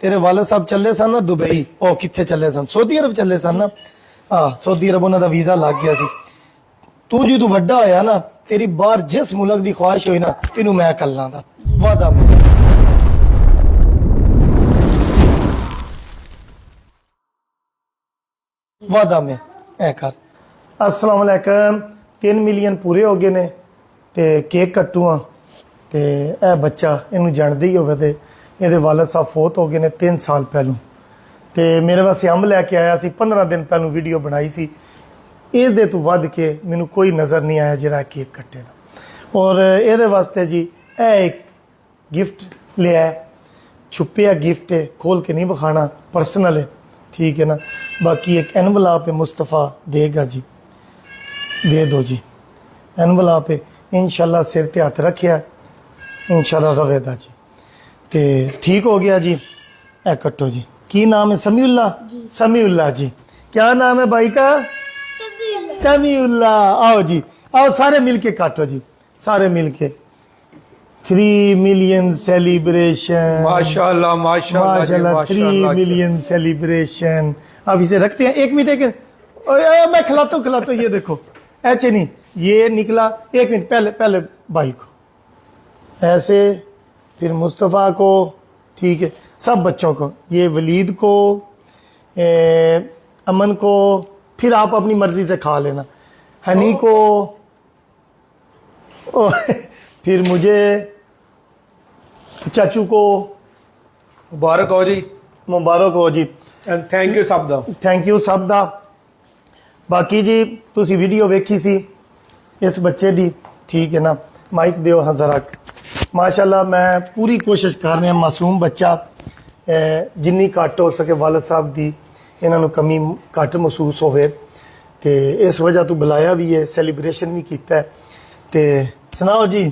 तेरे वाले साहब चले सन ना दुबई, ओ किथे चले सन, सऊदी अरब चले सन ना। सऊदी अरब उन्होंने वीजा लग गया सी। तू जो तू वड्डा होया ना, तेरी बाहर जिस मुल्क की ख्वाहिश हुई ना, तेनू मैं कल्ला दा वादा मैं वादा में ऐ कर। अस्सलाम वालेकुम। 3 मिलियन पूरे हो गए ने ते केक कट्टू हाँ ते ए बच्चा इनू जानते ही होवे ते ਇਹਦੇ वालद साहब फौत हो गए ने 3 साल पहलू। तो मेरे वास्ते अंब लैके आया सी, 15 दिन पहलू वीडियो बनाई सी। ਇਹਦੇ तो वध के मैनू कोई नज़र नहीं आया जरा केक कट्टे का। और ਇਹਦੇ वास्ते जी ए एक गिफ्ट लिया है, छुपिया गिफ्ट है, खोल के नहीं बखाना, पर्सनल है, ठीक है ना। बाकी एक एनवलप है, मुस्तफ़ा देगा जी, दे दो जी एनवलप है। इंशाल्लाह सिर ते हथ रखिया, इंशाल्लाह रवेदा जी। ते ठीक हो गया जी। ए कट्टो जी। की नाम है? समीउल्ला। समीउल्ला जी। क्या नाम है भाई का? तमीउल्ला। आओ जी, आओ सारे मिलके काटो जी, सारे मिलके। 3 मिलियन सेलिब्रेशन। माशाल्लाह माशाल्लाह माशाल्लाह, 3 मिलियन सेलिब्रेशन। अब इसे रखते हैं, 1 मिनट मैं खिलाता हूँ, ये देखो ऐसे नहीं, ये निकला। 1 मिनट पहले भाई को ऐसे, फिर मुस्तफ़ा को, ठीक है, सब बच्चों को, ये वलीद को, अमन को, फिर आप अपनी मर्जी से खा लेना, हनी को, फिर मुझे, चाचू को मुबारक हो जी, मुबारक हो जी। एंड थैंक यू सब दा। थैंक यू सब दा। बाकी जी तुसी वीडियो वेखी सी इस बच्चे दी, ठीक है ना। माइक दियो हाँ जरा। माशाल्लाह मैं पूरी कोशिश कर रहा, मासूम बच्चा, जिन्नी घट हो सके वालद साहब दी इन्हों कमी घट महसूस होवे, ते इस वजह तो बुलाया भी है, सैलीब्रेशन भी किया है। ते सुनाओ जी,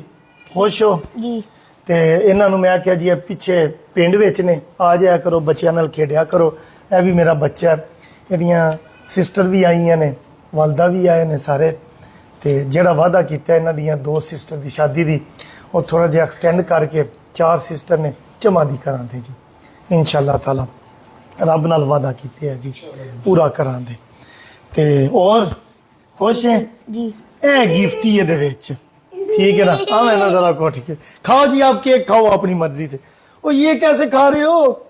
खुश हो जी। ते इन्हों मैं आख्या जी पिछे पिंड विच ने, आ जाया करो, बच्चों नाल खेडिया करो। यह भी मेरा बच्चा है, एदियां सिस्टर भी आईयां ने, वालदा भी आए ने सारे। ते जेड़ा वादा किया इन्हां दियां 2 सिस्टर की शादी दी, वो थोड़ा जिहा एक्सटेंड करके 4 सिस्टर ने जमा दी करा दे जी, इंशाअल्लाह ताला। रब नाल वादा किया है जी, पूरा करा दे। ते और खुश हैं जी। ए गिफ्ट ही दे विच, ठीक है ना। हाँ मैं ना जरा कोट के खाओ जी, आप केक खाओ अपनी मर्जी से। ओ ये कैसे खा रहे हो?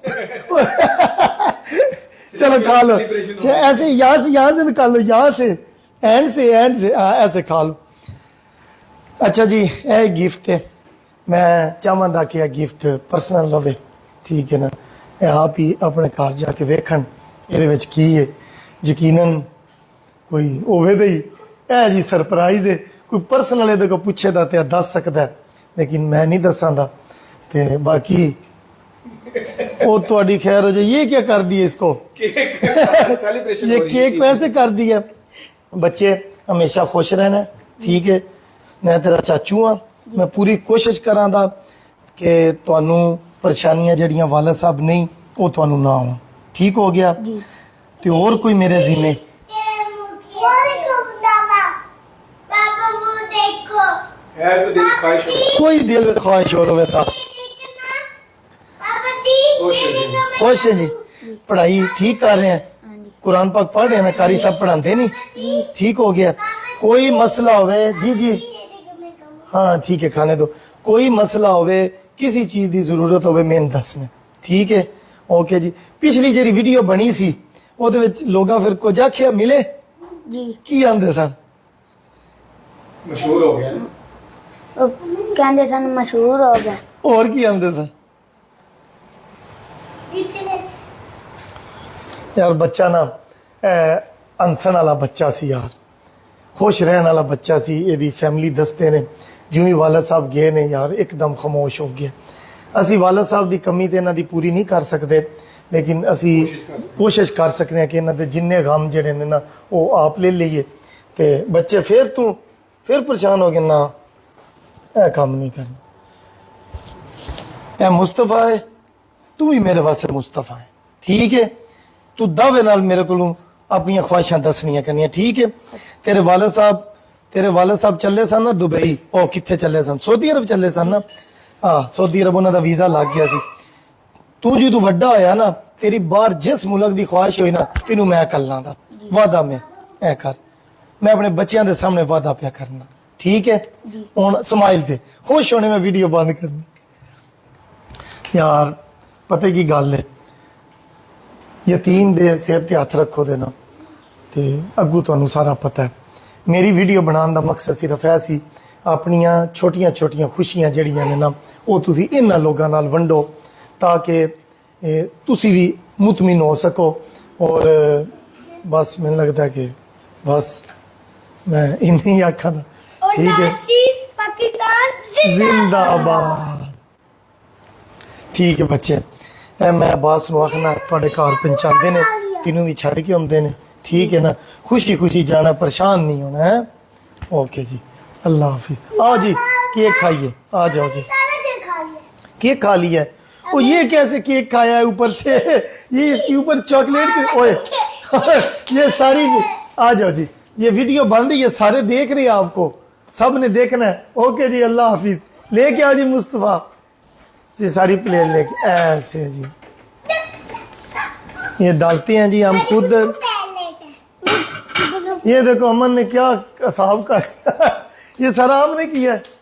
चलो खा लो, ऐसे यहाँ से निकाल लो, यहाँ से एंड से ऐसे खा लो। अच्छा जी, ए गिफ्ट है, मैं चाहता कि यह गिफ्ट पर्सनल रवे, ठीक है ना। आप ही अपने घर जाके वेखन ये की है, यकीनन कोई होवे दे ही ए जी सरप्राइज है। कोई पर्सनल ये को पूछे दा ते दस सकता है, लेकिन मैं नहीं दसांदा। ते बाकी वो थोड़ी खैर हो जाए। ये क्या कर दिए इसको? सेलिब्रेशन ये केक वैसे कर दिया। बच्चे हमेशा खुश रहना, ठीक है। मैं तेरा चाचू हाँ, मैं पूरी कोशिश करा दा कि तुहानू परेशानियां जड़ियां वालद साहब नहीं वो तुहानू ना हो। ठीक हो गया? ते और कोई मेरे ज़िम्मे कोई दिल में ख्वाहिश हो रहा था। खुश है जी। पढ़ाई ठीक कर रहे हैं, कुरान पाक पढ़ रहे हैं ना, कारी साहब पढ़ाते नहीं, ठीक हो गया। कोई मसला होवे जी जी, हाँ ठीक है, खाने दो। कोई मसला होवे, किसी चीज़ की जरूरत होवे, मैंने दसना, ठीक है। ओके जी। पिछली जी वीडियो बनी सी ਉਹਦੇ ਵਿੱਚ ਲੋਕਾਂ ਫਿਰ ਕੁਝ ਆਖਿਆ ਮਿਲੇ जी। ਕੀ ਆਂਦੇ ਸਨ? मशहूर हो गया। कहते सन मशहूर हो गया। ਹੋਰ ਕੀ ਆਂਦੇ ਸਨ? यार बच्चा ना अनसन वाला बच्चा सी यार, खुश रहने वाला बच्चा सी। ਇਹਦੀ फैमिली दसते ने ਜਿਉਂ ਹੀ वालद साहब गए ने यार एकदम खामोश हो गया। ਅਸੀਂ वालद साहब की कमी तो इन्हों की पूरी नहीं कर सकते, लेकिन असी कोशिश कर सकते हैं कि इन्हों के जिन्ने गम जड़े ने ना वो आप ले लीए। तो बच्चे फिर परेशान हो गए ना, यह काम नहीं करना। यह मुस्तफ़ा है, तू भी मेरे वास्ते मुस्तफ़ा है, ठीक है। तू दावे नाल मेरे को अपन ख्वाहिशां दसनिया करनिया, ठीक है। तेरे वालद साहब चले सन ना दुबई, ओ किथे चले सन? सऊदी अरब चले सन ना। हाँ सऊदी अरब उन्होंने वीजा लग गया सी। ਤੂੰ ਜਦੋਂ ਵੱਡਾ ਹੋਇਆ ਨਾ ਤੇਰੀ ਬਾਹਰ ਜਿਸ ਮੁਲਕ ਦੀ ਖੁਆਇਸ਼ ਹੋਈ ਨਾ ਤੈਨੂੰ ਮੈਂ ਕਰ ਲਾਂਗਾ ਵਾਦਾ ਮੈਂ ਐ ਕਰ ਮੈਂ ਆਪਣੇ ਬੱਚਿਆਂ ਦੇ ਸਾਹਮਣੇ ਵਾਦਾ ਪਿਆ ਕਰਨਾ ਠੀਕ ਹੈ ਹੁਣ ਸਮਾਈਲ ਤੇ ਖੁਸ਼ ਹੋਣੇ ਮੈਂ ਵੀਡੀਓ ਬੰਦ ਕਰਨੀ ਯਾਰ ਪਤਾ ਕੀ ਗੱਲ ਹੈ ਯਤੀਮ ਦੇ ਸਿਰ ਤੇ ਹੱਥ ਰੱਖੋ ਦੇ ਨਾ ਤੇ ਅੱਗੂ ਤੁਹਾਨੂੰ ਸਾਰਾ ਪਤਾ ਹੈ ਮੇਰੀ ਵੀਡੀਓ ਬਣਾਉਣ ਦਾ ਮਕਸਦ ਸਿਰਫ ਇਹ ਸੀ ਆਪਣੀਆਂ ਛੋਟੀਆਂ ਛੋਟੀਆਂ ਖੁਸ਼ੀਆਂ ਜਿਹੜੀਆਂ ਨੇ ਨਾ ਉਹ ਤੁਸੀਂ ਇਹਨਾਂ ਲੋਕਾਂ ਨਾਲ ਵੰਡੋ ਤਾਂ ਕਿ ਤੁਸੀਂ ਵੀ ਮੁਤਮਿਨ ਹੋ ਸਕੋ ਔਰ ਬਸ ਮੈਨੂੰ ਲੱਗਦਾ ਕਿ ਬਸ ਮੈਂ ਇੰਨੀ ਆਖਾਂ ਦਾ ਠੀਕ ਹੈ ਪਾਕਿਸਤਾਨ ਜ਼ਿੰਦਾਬਾਦ ਠੀਕ ਹੈ ਬੱਚੇ ਇਹ ਮੈਂ ਅब्बास ਨੂੰ ਆਖਣਾ ਤੁਹਾਡੇ ਘਰ ਪਹੁੰਚਾਉਂਦੇ ਨੇ ਤੈਨੂੰ ਵੀ ਛੱਡ ਕੇ ਆਉਂਦੇ ਨੇ ਠੀਕ ਹੈ ਨਾ ਖੁਸ਼ੀ ਖੁਸ਼ੀ ਜਾਣਾ ਪਰੇਸ਼ਾਨ नहीं होना है ओके जी अल्लाह हाफिज आओ जी केक खाइए आ जाओ जी केक खा लिया है ओ ये कैसे केक खाया है ऊपर से ये इसके ऊपर चॉकलेट के ओए ये सारी आ जाओ जी ये वीडियो बन रही है सारे देख रहे हैं आपको सब ने देखना है ओके जी अल्लाह हाफिज लेके आओ जी मुस्तफा ये सारी प्लेट लेके ऐसे जी ये डालते हैं जी हम खुद ये देखो अमन ने क्या हिसाब का ये सारा आपने किया है